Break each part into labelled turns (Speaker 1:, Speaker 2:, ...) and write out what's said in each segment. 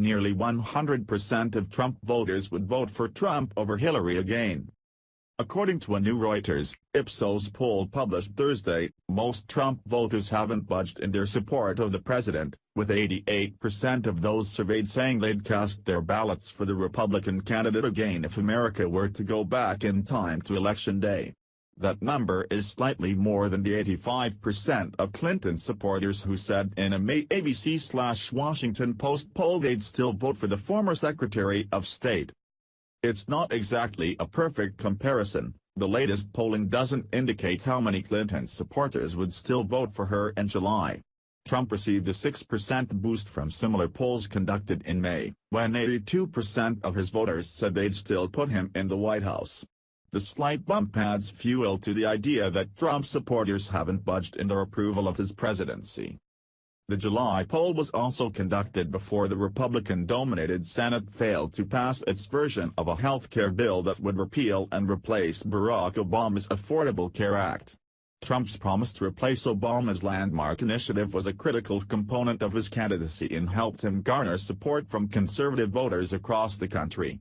Speaker 1: nearly 100% of Trump voters would vote for Trump over Hillary again. According to a new Reuters, Ipsos poll published Thursday, most Trump voters haven't budged in their support of the president, with 88% of those surveyed saying they'd cast their ballots for the Republican candidate again if America were to go back in time to Election Day. That number is slightly more than the 85% of Clinton supporters who said in a May ABC/Washington Post poll they'd still vote for the former Secretary of State. It's not exactly a perfect comparison. The latest polling doesn't indicate how many Clinton supporters would still vote for her in July. Trump received a 6% boost from similar polls conducted in May, when 82% of his voters said they'd still put him in the White House. The slight bump adds fuel to the idea that Trump supporters haven't budged in their approval of his presidency. The July poll was also conducted before the Republican-dominated Senate failed to pass its version of a health care bill that would repeal and replace Barack Obama's Affordable Care Act. Trump's promise to replace Obama's landmark initiative was a critical component of his candidacy and helped him garner support from conservative voters across the country.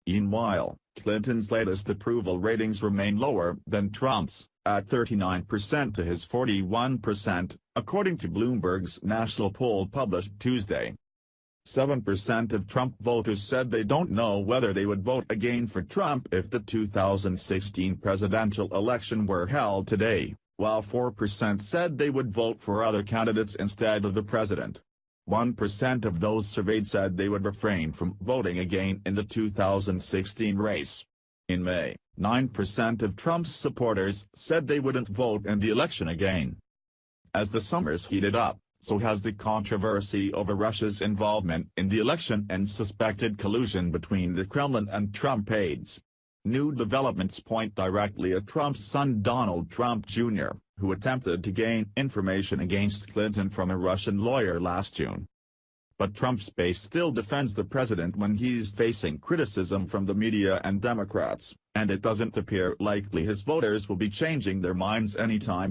Speaker 1: Meanwhile, Clinton's latest approval ratings remain lower than Trump's, at 39% to his 41%, according to Bloomberg's national poll published Tuesday. 7% of Trump voters said they don't know whether they would vote again for Trump if the 2016 presidential election were held today, while 4% said they would vote for other candidates instead of the president. 1% of those surveyed said they would refrain from voting again in the 2016 race. In May, 9% of Trump's supporters said they wouldn't vote in the election again. As the summers heated up, so has the controversy over Russia's involvement in the election and suspected collusion between the Kremlin and Trump aides. New developments point directly at Trump's son Donald Trump Jr., who attempted to gain information against Clinton from a Russian lawyer last June. But Trump's base still defends the president when he's facing criticism from the media and Democrats, and it doesn't appear likely his voters will be changing their minds anytime